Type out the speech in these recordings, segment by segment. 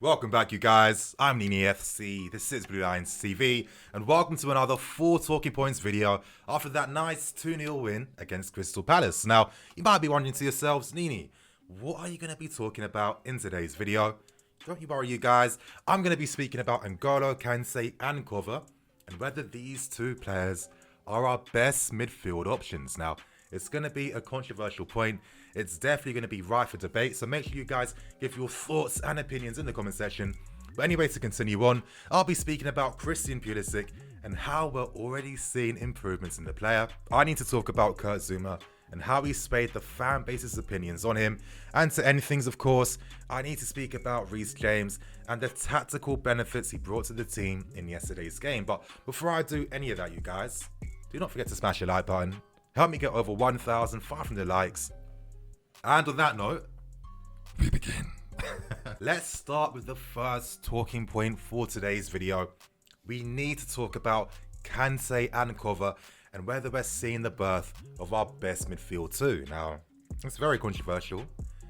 Welcome back, you guys. I'm Nini FC, this is Blue Lions TV, and welcome to another 4 Talking Points video after that nice 2-0 win against Crystal Palace. Now, you might be wondering to yourselves, Nini, what are you going to be talking about in today's video? Don't you worry, you guys. I'm going to be speaking about N'Golo, Kante and Kova, and whether these two players are our best midfield options. Now, it's going to be a controversial point. It's definitely going to be ripe for debate, so make sure you guys give your thoughts and opinions in the comment section. But anyway, to continue on, I'll be speaking about Christian Pulisic and how we're already seeing improvements in the player. I need to talk about Zouma and how he swayed the fan base's opinions on him. And to end things, of course, I need to speak about Reece James and the tactical benefits he brought to the team in yesterday's game. But before I do any of that, you guys, do not forget to smash your like button. Help me get over 1,500 likes. And on that note, we begin. Let's start with the first talking point for today's video. We need to talk about Kante and Kova and whether we're seeing the birth of our best midfield too. Now, it's very controversial.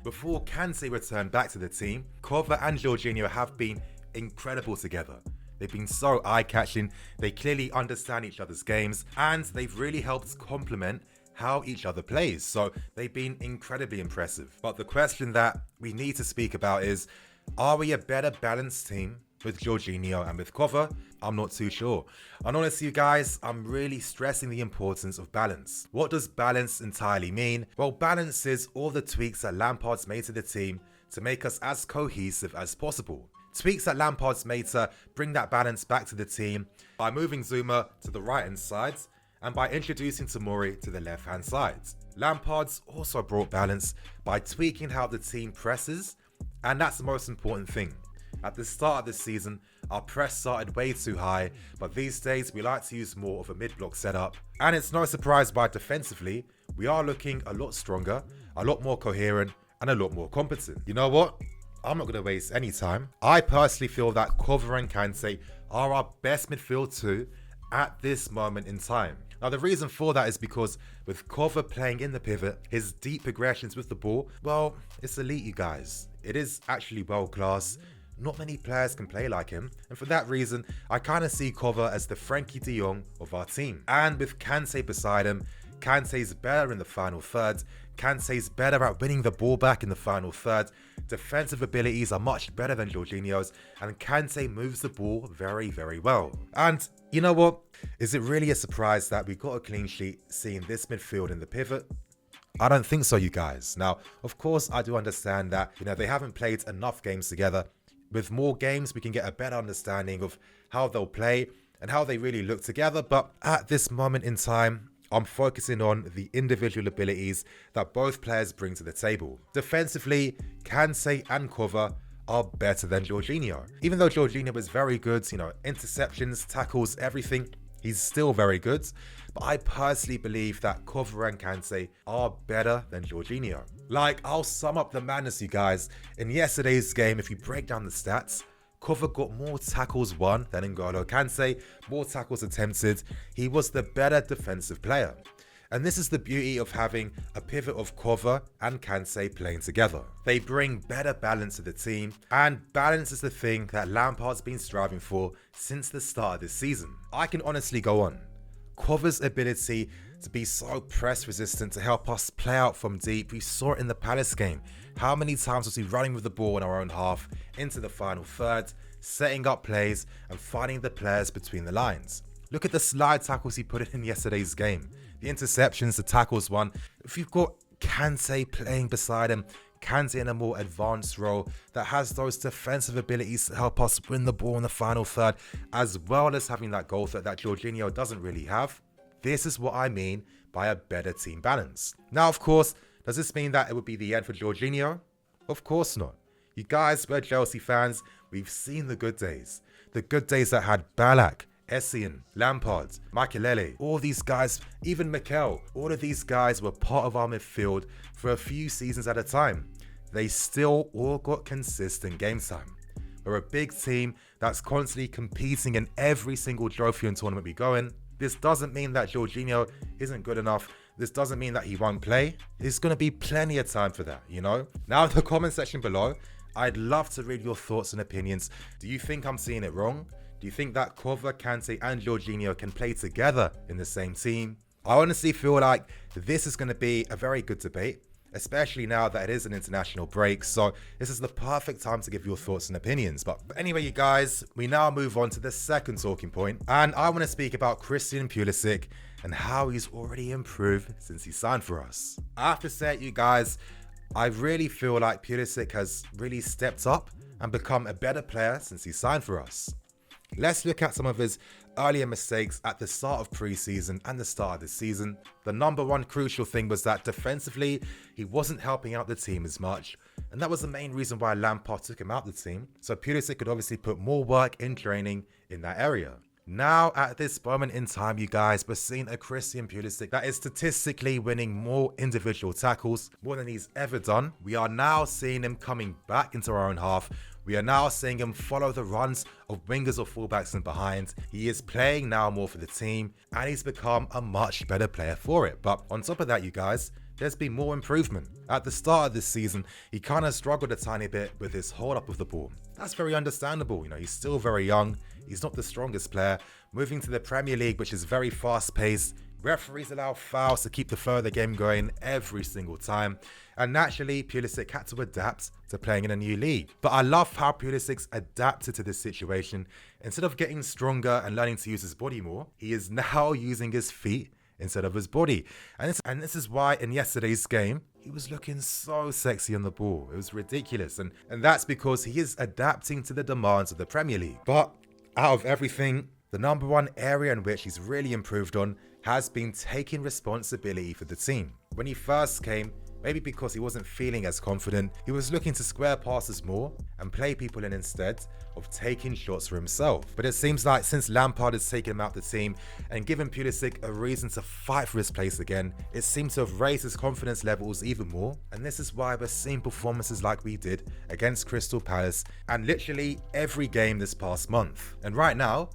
Before Kante returned back to the team, Kova and Jorginho have been incredible together. They've been so eye-catching, they clearly understand each other's games, and they've really helped complement how each other plays, so they've been incredibly impressive. But the question that we need to speak about is, are we a better balanced team with Jorginho and with Kova? I'm not too sure. And honestly, you guys, I'm really stressing the importance of balance. What does balance entirely mean? Well, balance is all the tweaks that Lampard's made to the team to make us as cohesive as possible. Tweaks that Lampard's made to bring that balance back to the team by moving Zouma to the right-hand side and by introducing Tomori to the left-hand side. Lampard's also brought balance by tweaking how the team presses, and that's the most important thing. At the start of the season, our press started way too high, but these days we like to use more of a mid-block setup. And it's no surprise why defensively, we are looking a lot stronger, a lot more coherent, and a lot more competent. You know what? I'm not going to waste any time. I personally feel that Kova and Kante are our best midfield two at this moment in time. Now, the reason for that is because with Kova playing in the pivot, his deep progressions with the ball, well, it's elite, you guys. It is actually world class. Not many players can play like him, and for that reason, I kind of see Kova as the Frankie de Jong of our team. And with Kante beside him, Kante's better in the final third. Kante's better at winning the ball back in the final third. Defensive abilities are much better than Jorginho's, and Kante moves the ball very, very well. And you know what? Is it really a surprise that we got a clean sheet seeing this midfield in the pivot? I don't think so, you guys. Now, of course, I do understand that, they haven't played enough games together. With more games, we can get a better understanding of how they'll play and how they really look together. But at this moment in time, I'm focusing on the individual abilities that both players bring to the table. Defensively, Kante and Kova are better than Jorginho. Even though Jorginho is very good, interceptions, tackles, everything, he's still very good. But I personally believe that Kova and Kante are better than Jorginho. Like, I'll sum up the madness, you guys. In yesterday's game, if you break down the stats, Kova got more tackles won than N'Golo Kante, more tackles attempted. He was the better defensive player. And this is the beauty of having a pivot of Kova and Kante playing together. They bring better balance to the team, and balance is the thing that Lampard's been striving for since the start of this season. I can honestly go on. Kova's ability to be so press resistant to help us play out from deep. We saw it in the Palace game. How many times was he running with the ball in our own half into the final third, setting up plays and finding the players between the lines? Look at the slide tackles he put in yesterday's game. The interceptions, the tackles won. If you've got Kante playing beside him, Kante in a more advanced role that has those defensive abilities to help us win the ball in the final third, as well as having that goal threat that Jorginho doesn't really have. This is what I mean by a better team balance. Now, of course, does this mean that it would be the end for Jorginho? Of course not. You guys, we're Chelsea fans. We've seen the good days. The good days that had Ballack, Essien, Lampard, Makelele, all these guys, even Mikel, all of these guys were part of our midfield for a few seasons at a time. They still all got consistent game time. We're a big team that's constantly competing in every single trophy and tournament we go in. This doesn't mean that Jorginho isn't good enough. This doesn't mean that he won't play. There's going to be plenty of time for that, Now in the comment section below, I'd love to read your thoughts and opinions. Do you think I'm seeing it wrong? Do you think that Kova, Kante and Jorginho can play together in the same team? I honestly feel like this is going to be a very good debate, especially now that it is an international break. So this is the perfect time to give your thoughts and opinions. But anyway, you guys, we now move on to the second talking point. And I want to speak about Christian Pulisic and how he's already improved since he signed for us. I have to say it, you guys, I really feel like Pulisic has really stepped up and become a better player since he signed for us. Let's look at some of his earlier mistakes at the start of pre-season and the start of the season. The number one crucial thing was that defensively, he wasn't helping out the team as much. And that was the main reason why Lampard took him out the team. So Pulisic could obviously put more work in training in that area. Now, at this moment in time, you guys, we're seeing a Christian Pulisic that is statistically winning more individual tackles, more than he's ever done. We are now seeing him coming back into our own half. We are now seeing him follow the runs of wingers or fullbacks in behind. He is playing now more for the team, and he's become a much better player for it. But on top of that, you guys, there's been more improvement. At the start of this season, he kind of struggled a tiny bit with his hold up of the ball. That's very understandable. You know, he's still very young. He's not the strongest player. Moving to the Premier League, which is very fast paced, referees allow fouls to keep the flow of the game going every single time. And naturally, Pulisic had to adapt to playing in a new league. But I love how Pulisic's adapted to this situation. Instead of getting stronger and learning to use his body more, he is now using his feet instead of his body. And this is why in yesterday's game, he was looking so sexy on the ball. It was ridiculous. And that's because he is adapting to the demands of the Premier League. But out of everything, the number one area in which he's really improved on has been taking responsibility for the team. When he first came, maybe because he wasn't feeling as confident, he was looking to square passes more and play people in instead of taking shots for himself. But it seems like since Lampard has taken him out the team and given Pulisic a reason to fight for his place again, it seems to have raised his confidence levels even more. And this is why we're seeing performances like we did against Crystal Palace and literally every game this past month. And right now,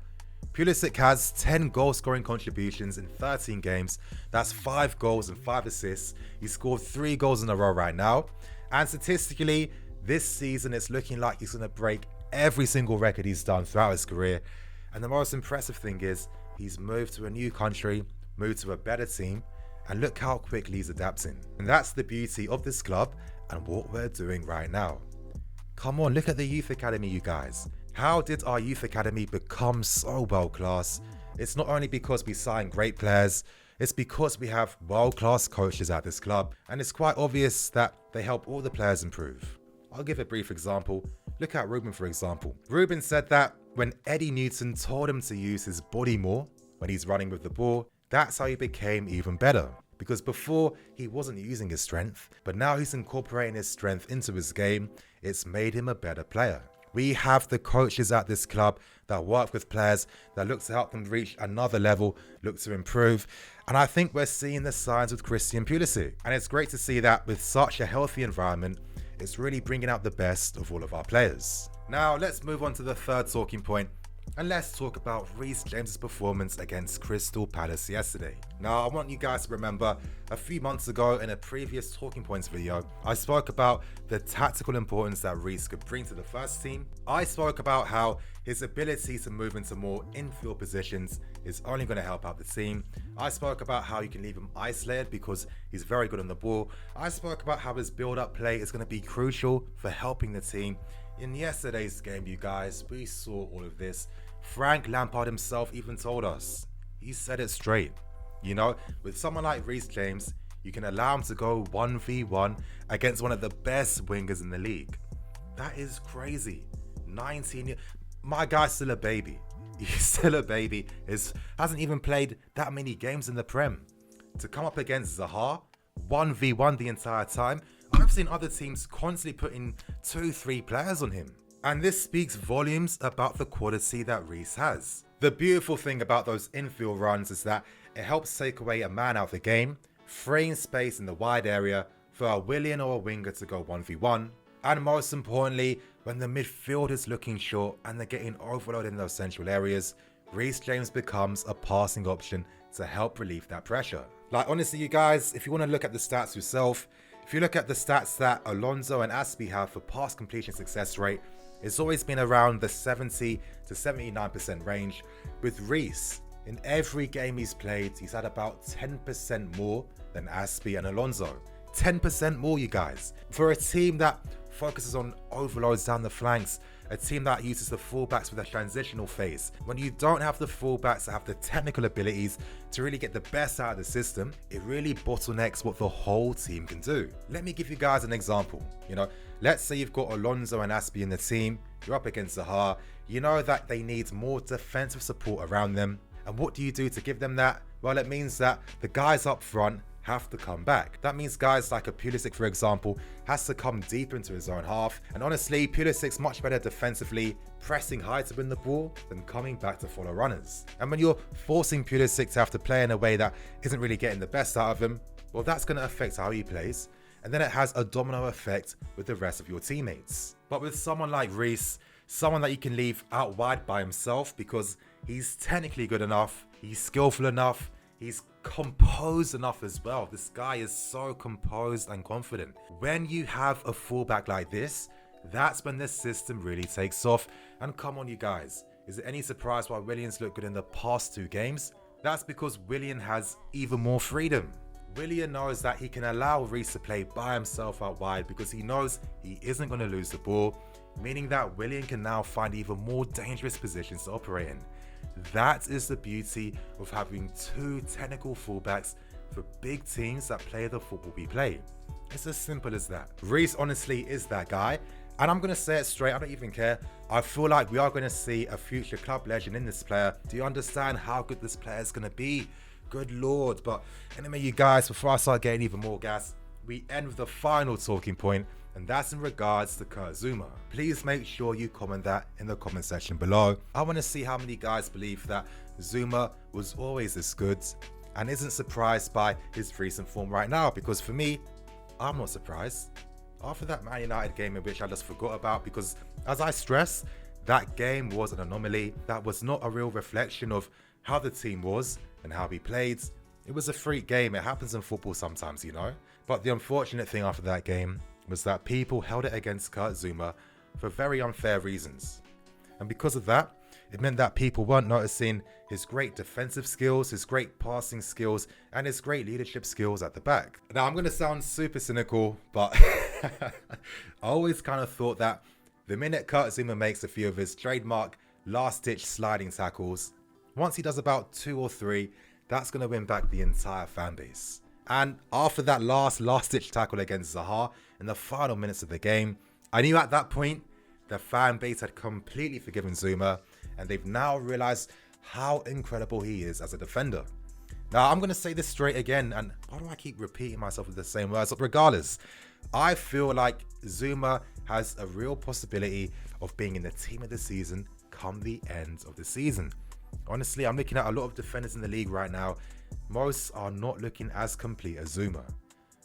Pulisic has 10 goal-scoring contributions in 13 games. That's 5 goals and 5 assists. He scored 3 goals in a row right now. And statistically, this season it's looking like he's going to break every single record he's done throughout his career. And the most impressive thing is he's moved to a new country, moved to a better team, and look how quickly he's adapting. And that's the beauty of this club and what we're doing right now. Come on, look at the youth academy, you guys. How did our youth academy become so world class? It's not only because we sign great players, it's because we have world class coaches at this club, and it's quite obvious that they help all the players improve. I'll give a brief example. Look at Ruben, for example. Ruben said that when Eddie Newton told him to use his body more when he's running with the ball, that's how he became even better. Because before, he wasn't using his strength, but now he's incorporating his strength into his game. It's made him a better player. We have the coaches at this club that work with players, that look to help them reach another level, look to improve. And I think we're seeing the signs with Christian Pulisic. And it's great to see that with such a healthy environment, it's really bringing out the best of all of our players. Now, let's move on to the third talking point. And let's talk about Reece James' performance against Crystal Palace yesterday. Now, I want you guys to remember a few months ago in a previous Talking Points video, I spoke about the tactical importance that Reece could bring to the first team. I spoke about how his ability to move into more infield positions is only going to help out the team. I spoke about how you can leave him isolated because he's very good on the ball. I spoke about how his build-up play is going to be crucial for helping the team. In yesterday's game, you guys, we saw all of this. Frank Lampard himself even told us. He said it straight. You know, with someone like Reece James, you can allow him to go 1v1 against one of the best wingers in the league. That is crazy. 19 years. My guy's still a baby. He's still a baby. Hasn't even played that many games in the Prem. To come up against Zaha, 1v1 the entire time. I've seen other teams constantly putting 2-3 players on him. And this speaks volumes about the quality that Reece has. The beautiful thing about those infield runs is that it helps take away a man out of the game, freeing space in the wide area for a Willian or a winger to go 1v1. And most importantly, when the midfield is looking short and they're getting overloaded in those central areas, Reece James becomes a passing option to help relieve that pressure. Like, honestly, you guys, if you want to look at the stats yourself, If you look at the stats that Alonso and Aspie have for pass completion success rate, it's always been around the 70 to 79% range. With Reece, in every game he's played, he's had about 10% more than Aspie and Alonso. 10% more, you guys. For a team that focuses on overloads down the flanks, a team that uses the fullbacks with a transitional phase, when you don't have the fullbacks that have the technical abilities to really get the best out of the system, it really bottlenecks what the whole team can do. Let me give you guys an example. Let's say you've got Alonso and Aspie in the team, you're up against Zaha, you know that they need more defensive support around them. And what do you do to give them that? Well, it means that the guys up front have to come back. That means guys like a Pulisic, for example, has to come deeper into his own half. And honestly, Pulisic's much better defensively, pressing high to win the ball than coming back to follow runners. And when you're forcing Pulisic to have to play in a way that isn't really getting the best out of him, well, that's going to affect how he plays. And then it has a domino effect with the rest of your teammates. But with someone like Reece, someone that you can leave out wide by himself because he's technically good enough, he's skillful enough, he's composed enough as well. This guy is so composed and confident. When you have a fullback like this, that's when this system really takes off. And come on, you guys, is it any surprise why Willian's looked good in the past 2 games? That's because Willian has even more freedom. Willian knows that he can allow Reece to play by himself out wide because he knows he isn't going to lose the ball, meaning that Willian can now find even more dangerous positions to operate in. That is the beauty of having 2 technical fullbacks for big teams that play the football we play. It's as simple as that. Reece honestly is that guy, and I'm going to say it straight, I don't even care. I feel like we are going to see a future club legend in this player. Do you understand how good this player is going to be? Good lord. But anyway, you guys, before I start getting even more gas, we end with the final talking point, and that's in regards to Kurt Zouma. Please make sure you comment that in the comment section below. I want to see how many guys believe that Zouma was always this good and isn't surprised by his recent form right now, because for me, I'm not surprised. After that Man United game, in which I just forgot about, because as I stress, that game was an anomaly. That was not a real reflection of how the team was and how we played. It was a freak game. It happens in football sometimes, But the unfortunate thing after that game was that people held it against Kurt Zouma for very unfair reasons. And because of that, it meant that people weren't noticing his great defensive skills, his great passing skills, and his great leadership skills at the back. Now, I'm going to sound super cynical, but I always kind of thought that the minute Kurt Zouma makes a few of his trademark last-ditch sliding tackles, once he does about 2 or 3, that's going to win back the entire fan base. And after that last-ditch tackle against Zaha in the final minutes of the game, I knew at that point the fan base had completely forgiven Zouma, and they've now realized how incredible he is as a defender. Now, I'm going to say this straight again, and why do I keep repeating myself with the same words? But regardless, I feel like Zouma has a real possibility of being in the team of the season come the end of the season. Honestly, I'm looking at a lot of defenders in the league right now. Most are not looking as complete as Zouma.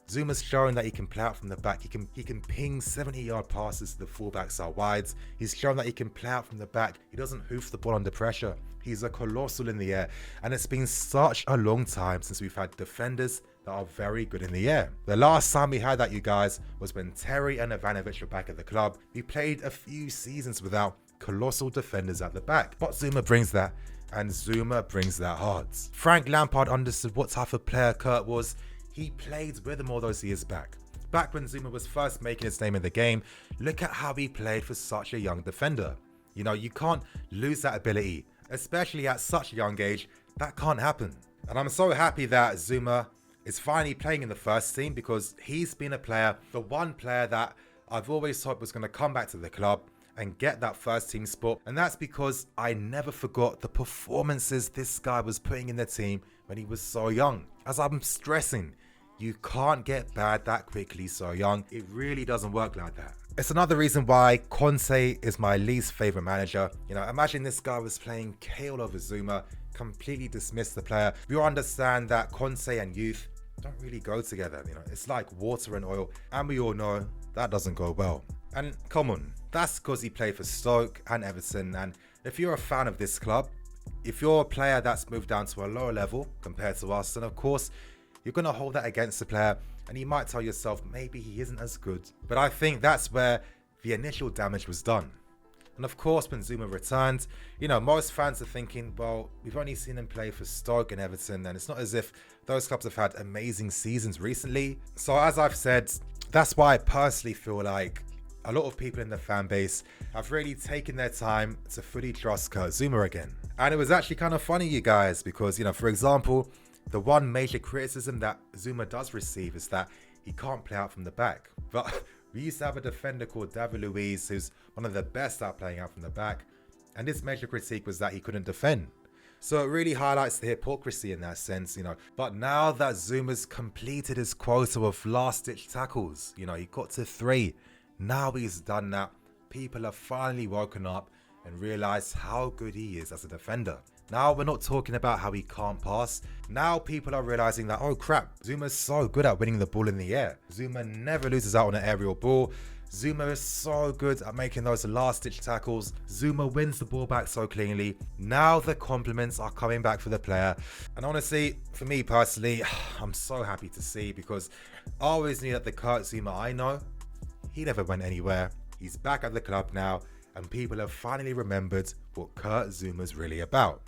Zouma's showing that he can play out from the back. He can ping 70-yard passes to the fullbacks out wide. He's shown that he can play out from the back. He doesn't hoof the ball under pressure. He's a colossal in the air. And it's been such a long time since we've had defenders that are very good in the air. The last time we had that, you guys, was when Terry and Ivanovic were back at the club. We played a few seasons without colossal defenders at the back. But Zouma brings that, and Zouma brings that hard. Frank Lampard understood what type of player Kurt was. He played with him all those years back. Back when Zouma was first making his name in the game, look at how he played for such a young defender. You can't lose that ability, especially at such a young age. That can't happen. And I'm so happy that Zouma is finally playing in the first team, because he's been a player, the one player that I've always thought was going to come back to the club and get that first team spot. And that's because I never forgot the performances this guy was putting in the team when he was so young. As I'm stressing, you can't get bad that quickly so young. It really doesn't work like that. It's another reason why Kante is my least favorite manager. Imagine this guy was playing Kale over Zouma, completely dismissed the player. We all understand that Kante and youth don't really go together. It's like water and oil, and we all know that doesn't go well. And come on, that's because he played for Stoke and Everton. And if you're a fan of this club, if you're a player that's moved down to a lower level compared to us, then of course, you're going to hold that against the player and you might tell yourself maybe he isn't as good. But I think that's where the initial damage was done. And of course, when Zouma returned, most fans are thinking, well, we've only seen him play for Stoke and Everton, and it's not as if those clubs have had amazing seasons recently. So as I've said, that's why I personally feel like a lot of people in the fan base have really taken their time to fully trust Kurt Zouma again. And it was actually kind of funny, you guys, because, for example, the one major criticism that Zouma does receive is that he can't play out from the back. But we used to have a defender called David Luiz, who's one of the best at playing out from the back. And his major critique was that he couldn't defend. So it really highlights the hypocrisy in that sense, But now that Zouma's completed his quota of last-ditch tackles, he got to 3. Now he's done that. People have finally woken up and realized how good he is as a defender. Now we're not talking about how he can't pass. Now people are realizing that, oh crap, Zouma's so good at winning the ball in the air. Zouma never loses out on an aerial ball. Zouma is so good at making those last-ditch tackles. Zouma wins the ball back so cleanly. Now the compliments are coming back for the player. And honestly, for me personally, I'm so happy to see, because I always knew that the Kurt Zouma I know, he never went anywhere. He's back at the club now, and people have finally remembered what Kurt Zouma's really about.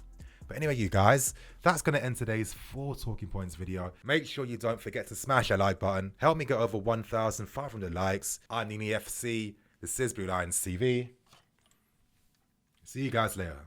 But anyway, you guys, that's going to end today's 4 talking points video. Make sure you don't forget to smash that like button. Help me get over 1,500 likes. I'm Nini FC. This is Blue Lions TV. See you guys later.